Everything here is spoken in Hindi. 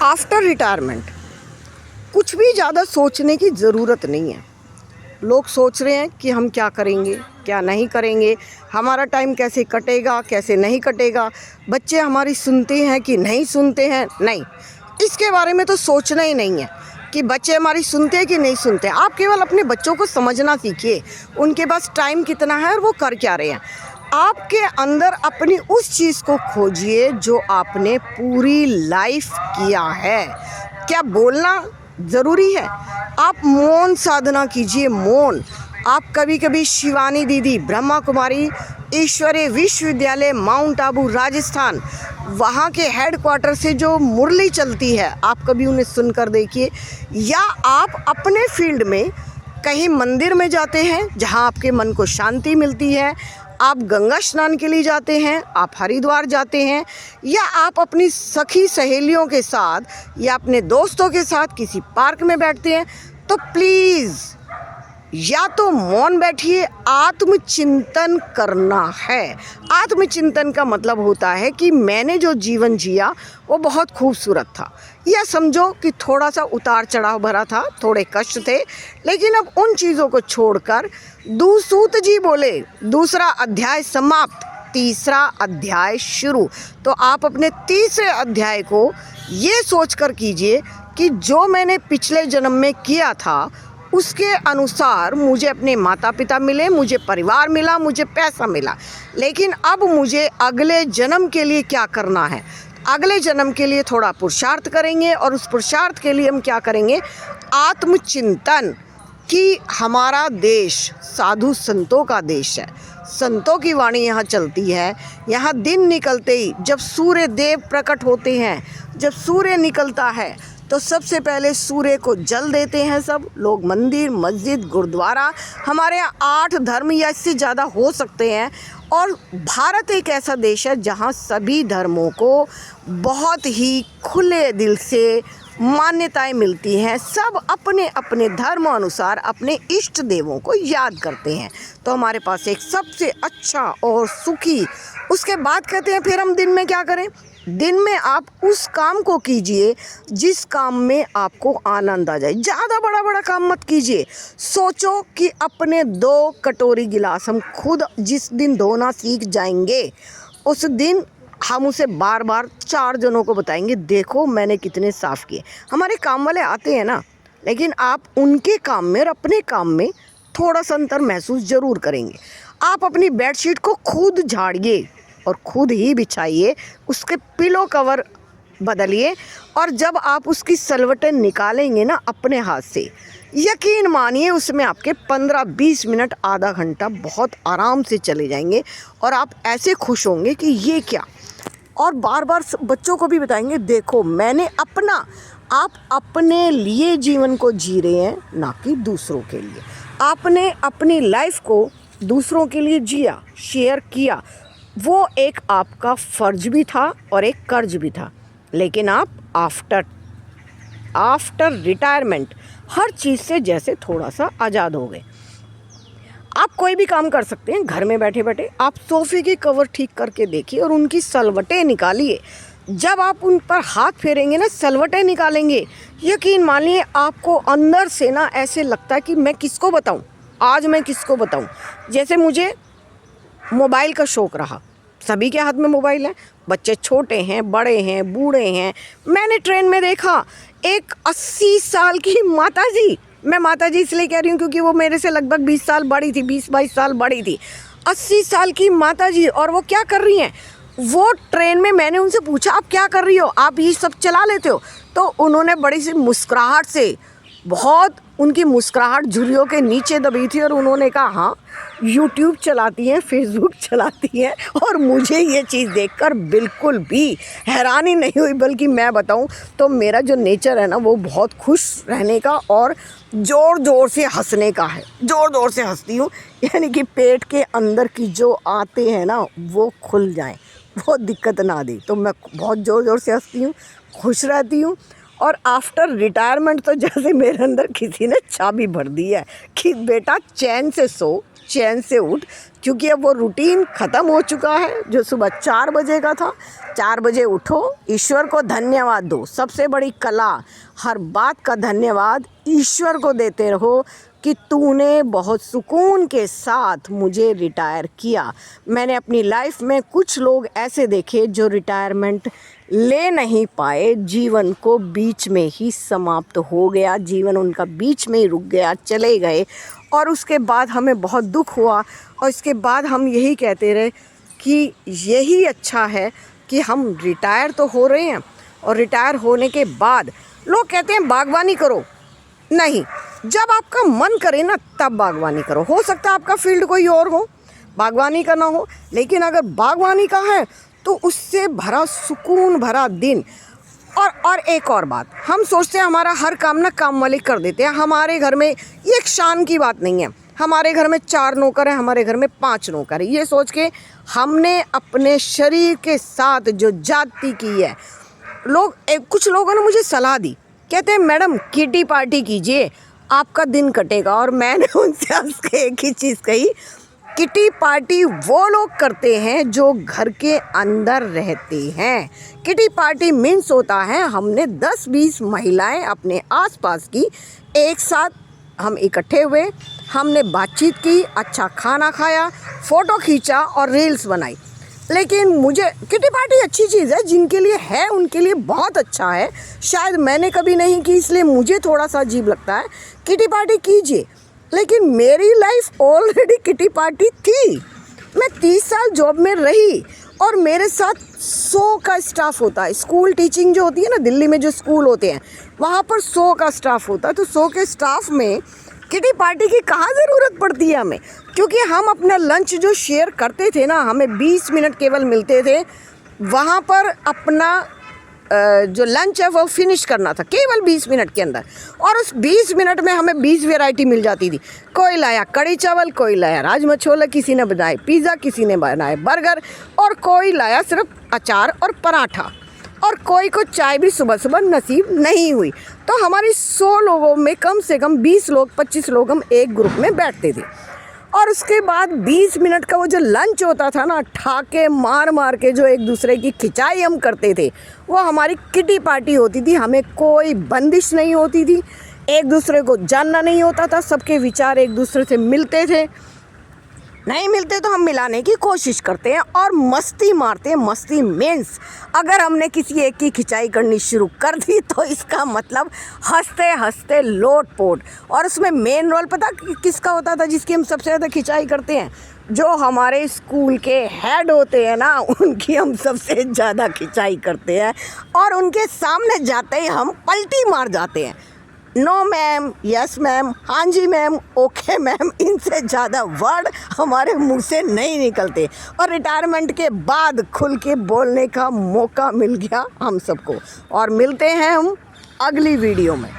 आफ्टर रिटायरमेंट कुछ भी ज़्यादा सोचने की ज़रूरत नहीं है। लोग सोच रहे हैं कि हम क्या करेंगे, क्या नहीं करेंगे, हमारा टाइम कैसे कटेगा, कैसे नहीं कटेगा, बच्चे हमारी सुनते हैं कि नहीं सुनते हैं। नहीं, इसके बारे में तो सोचना ही नहीं है कि बच्चे हमारी सुनते हैं कि नहीं सुनते। आप केवल अपने बच्चों को समझना सीखिए, उनके पास टाइम कितना है और वो कर क्या रहे हैं। आपके अंदर अपनी उस चीज़ को खोजिए जो आपने पूरी लाइफ किया है। क्या बोलना ज़रूरी है? आप मौन साधना कीजिए, मौन। आप कभी कभी शिवानी दीदी, ब्रह्मा कुमारी ईश्वरीय विश्वविद्यालय माउंट आबू राजस्थान, वहाँ के हेडक्वार्टर से जो मुरली चलती है, आप कभी उन्हें सुनकर देखिए। या आप अपने फील्ड में कहीं मंदिर में जाते हैं जहाँ आपके मन को शांति मिलती है, आप गंगा स्नान के लिए जाते हैं, आप हरिद्वार जाते हैं, या आप अपनी सखी सहेलियों के साथ या अपने दोस्तों के साथ किसी पार्क में बैठते हैं, तो प्लीज़ या तो मौन बैठिए। आत्मचिंतन करना है। आत्मचिंतन का मतलब होता है कि मैंने जो जीवन जिया वो बहुत खूबसूरत था, या समझो कि थोड़ा सा उतार चढ़ाव भरा था, थोड़े कष्ट थे, लेकिन अब उन चीज़ों को छोड़कर सूत जी बोले दूसरा अध्याय समाप्त, तीसरा अध्याय शुरू। तो आप अपने तीसरे अध्याय को ये सोचकर कीजिए कि जो मैंने पिछले जन्म में किया था उसके अनुसार मुझे अपने माता पिता मिले, मुझे परिवार मिला, मुझे पैसा मिला, लेकिन अब मुझे अगले जन्म के लिए क्या करना है। अगले जन्म के लिए थोड़ा पुरुषार्थ करेंगे, और उस पुरुषार्थ के लिए हम क्या करेंगे? आत्मचिंतन। कि हमारा देश साधु संतों का देश है, संतों की वाणी यहाँ चलती है। यहाँ दिन निकलते ही जब सूर्य देव प्रकट होते हैं, जब सूर्य निकलता है तो सबसे पहले सूर्य को जल देते हैं सब लोग। मंदिर, मस्जिद, गुरुद्वारा, हमारे यहाँ 8 धर्म या इससे ज़्यादा हो सकते हैं। और भारत एक ऐसा देश है जहाँ सभी धर्मों को बहुत ही खुले दिल से मान्यताएं मिलती हैं। सब अपने अपने धर्म अनुसार अपने इष्ट देवों को याद करते हैं। तो हमारे पास एक सबसे अच्छा और सुखी, उसके बाद कहते हैं फिर हम दिन में क्या करें? दिन में आप उस काम को कीजिए जिस काम में आपको आनंद आ जाए। ज़्यादा बड़ा बड़ा काम मत कीजिए। सोचो कि अपने 2 कटोरी गिलास हम खुद जिस दिन धोना सीख जाएंगे, उस दिन हम उसे बार बार 4 जनों को बताएंगे, देखो मैंने कितने साफ़ किए। हमारे काम वाले आते हैं ना, लेकिन आप उनके काम में और अपने काम में थोड़ा सा अंतर महसूस ज़रूर करेंगे। आप अपनी बेडशीट को खुद झाड़िए और खुद ही बिछाइए, उसके पिलो कवर बदलिए, और जब आप उसकी सलवटें निकालेंगे ना अपने हाथ से, यकीन मानिए उसमें आपके 15-20 मिनट, आधा घंटा बहुत आराम से चले जाएंगे। और आप ऐसे खुश होंगे कि ये क्या। और बार बार बच्चों को भी बताएंगे, देखो मैंने अपना, आप अपने लिए जीवन को जी रहे हैं, ना कि दूसरों के लिए। आपने अपनी लाइफ को दूसरों के लिए जिया, शेयर किया, वो एक आपका फ़र्ज भी था और एक कर्ज भी था। लेकिन आप आफ्टर रिटायरमेंट हर चीज़ से जैसे थोड़ा सा आज़ाद हो गए। आप कोई भी काम कर सकते हैं घर में बैठे बैठे। आप सोफ़े की कवर ठीक करके देखिए और उनकी सलवटें निकालिए। जब आप उन पर हाथ फेरेंगे ना, सलवटें निकालेंगे, यकीन मानिए आपको अंदर से ना ऐसे लगता है कि मैं किसको बताऊं, आज मैं किसको बताऊं। जैसे मुझे मोबाइल का शौक़ रहा, सभी के हाथ में मोबाइल है, बच्चे छोटे हैं, बड़े हैं, बूढ़े हैं। मैंने ट्रेन में देखा एक 80 साल की माताजी, मैं माताजी इसलिए कह रही हूँ क्योंकि वो मेरे से लगभग 20 साल बड़ी थी, 20-22 साल बड़ी थी। 80 साल की माताजी, और वो क्या कर रही हैं? वो ट्रेन में, मैंने उनसे पूछा आप क्या कर रही हो, आप ये सब चला लेते हो? तो उन्होंने बड़ी सी मुस्कुराहट से, बहुत उनकी मुस्कुराहट झुर्रियों के नीचे दबी थी, और उन्होंने कहा हाँ यूट्यूब चलाती हैं, फेसबुक चलाती हैं। और मुझे ये चीज़ देखकर बिल्कुल भी हैरानी नहीं हुई, बल्कि मैं बताऊं तो मेरा जो नेचर है ना वो बहुत खुश रहने का और ज़ोर ज़ोर से हंसने का है। ज़ोर ज़ोर से हंसती हूँ, यानी कि पेट के अंदर की जो आते हैं ना वो खुल जाएं, वो दिक्कत ना दी। तो मैं बहुत ज़ोर ज़ोर से हंसती हूँ, खुश रहती हूँ। और आफ्टर रिटायरमेंट तो जैसे मेरे अंदर किसी ने चाबी भर दी है कि बेटा चैन से सो, चैन से उठ, क्योंकि अब वो रूटीन ख़त्म हो चुका है जो सुबह 4 बजे का था। 4 बजे उठो, ईश्वर को धन्यवाद दो। सबसे बड़ी कला, हर बात का धन्यवाद ईश्वर को देते रहो कि तूने बहुत सुकून के साथ मुझे रिटायर किया। मैंने अपनी लाइफ में कुछ लोग ऐसे देखे जो रिटायरमेंट ले नहीं पाए, जीवन को बीच में ही समाप्त हो गया, जीवन उनका बीच में ही रुक गया, चले गए। और उसके बाद हमें बहुत दुख हुआ और इसके बाद हम यही कहते रहे कि यही अच्छा है कि हम रिटायर तो हो रहे हैं और रिटायर होने के बाद लोग कहते हैं बागवानी करो। नहीं, जब आपका मन करे ना तब बागवानी करो। हो सकता है आपका फील्ड कोई और हो, बागवानी का ना हो, लेकिन अगर बागवानी का है तो उससे भरा सुकून भरा दिन। और एक और बात, हम सोचते हैं हमारा हर काम ना काम मालिक कर देते हैं। हमारे घर में ये एक शान की बात नहीं है, हमारे घर में 4 नौकर हैं, हमारे घर में 5 नौकर हैं। ये सोच के हमने अपने शरीर के साथ जो जाति की है, कुछ लोगों ने मुझे सलाह दी, कहते हैं मैडम किटी पार्टी कीजिए आपका दिन कटेगा। और मैंने उनसे हंस के एक ही चीज़ कही, किटी पार्टी वो लोग करते हैं जो घर के अंदर रहते हैं। किटी पार्टी मीन्स होता है हमने 10-20 महिलाएं अपने आसपास की एक साथ हम इकट्ठे हुए, हमने बातचीत की, अच्छा खाना खाया, फ़ोटो खींचा और रील्स बनाई। लेकिन मुझे किटी पार्टी अच्छी चीज़ है, जिनके लिए है उनके लिए बहुत अच्छा है। शायद मैंने कभी नहीं की इसलिए मुझे थोड़ा सा अजीब लगता है। किटी पार्टी कीजिए, लेकिन मेरी लाइफ ऑलरेडी किटी पार्टी थी। मैं 30 साल जॉब में रही और मेरे साथ 100 का स्टाफ होता है। स्कूल टीचिंग जो होती है ना, दिल्ली में जो स्कूल होते हैं वहाँ पर 100 का स्टाफ होता है। तो 100 के स्टाफ में किटी पार्टी की कहाँ ज़रूरत पड़ती है हमें, क्योंकि हम अपना लंच जो शेयर करते थे ना, हमें 20 मिनट केवल मिलते थे वहाँ पर अपना जो लंच है वो फिनिश करना था केवल 20 मिनट के अंदर। और उस 20 मिनट में हमें 20 वैरायटी मिल जाती थी। कोई लाया कड़ी चावल, कोई लाया राजमा छोला, किसी ने बनाए पिज़्ज़ा, किसी ने बनाए बर्गर, और कोई लाया सिर्फ अचार और पराठा, और कोई को चाय भी सुबह सुबह नसीब नहीं हुई। तो हमारी 100 लोगों में कम से कम 20 लोग 25 लोग हम एक ग्रुप में बैठते थे। और उसके बाद 20 मिनट का वो जो लंच होता था ना, ठाके मार मार के जो एक दूसरे की खिंचाई हम करते थे, वो हमारी किटी पार्टी होती थी। हमें कोई बंदिश नहीं होती थी, एक दूसरे को जानना नहीं होता था, सबके विचार एक दूसरे से मिलते थे। नहीं मिलते तो हम मिलाने की कोशिश करते हैं और मस्ती मारते हैं। मस्ती मीन्स अगर हमने किसी एक की खिंचाई करनी शुरू कर दी तो इसका मतलब हंसते हंसते लोट पोट। और उसमें मेन रोल पता किसका होता था, जिसकी हम सबसे ज़्यादा खिंचाई करते हैं? जो हमारे स्कूल के हेड होते हैं ना, उनकी हम सबसे ज़्यादा खिंचाई करते हैं। और उनके सामने जाते ही हम पलटी मार जाते हैं। नो मैम, यस मैम, हाँ जी मैम, ओके मैम, इनसे ज़्यादा वर्ड हमारे मुंह से नहीं निकलते। और रिटायरमेंट के बाद खुल के बोलने का मौका मिल गया हम सबको। और मिलते हैं हम अगली वीडियो में।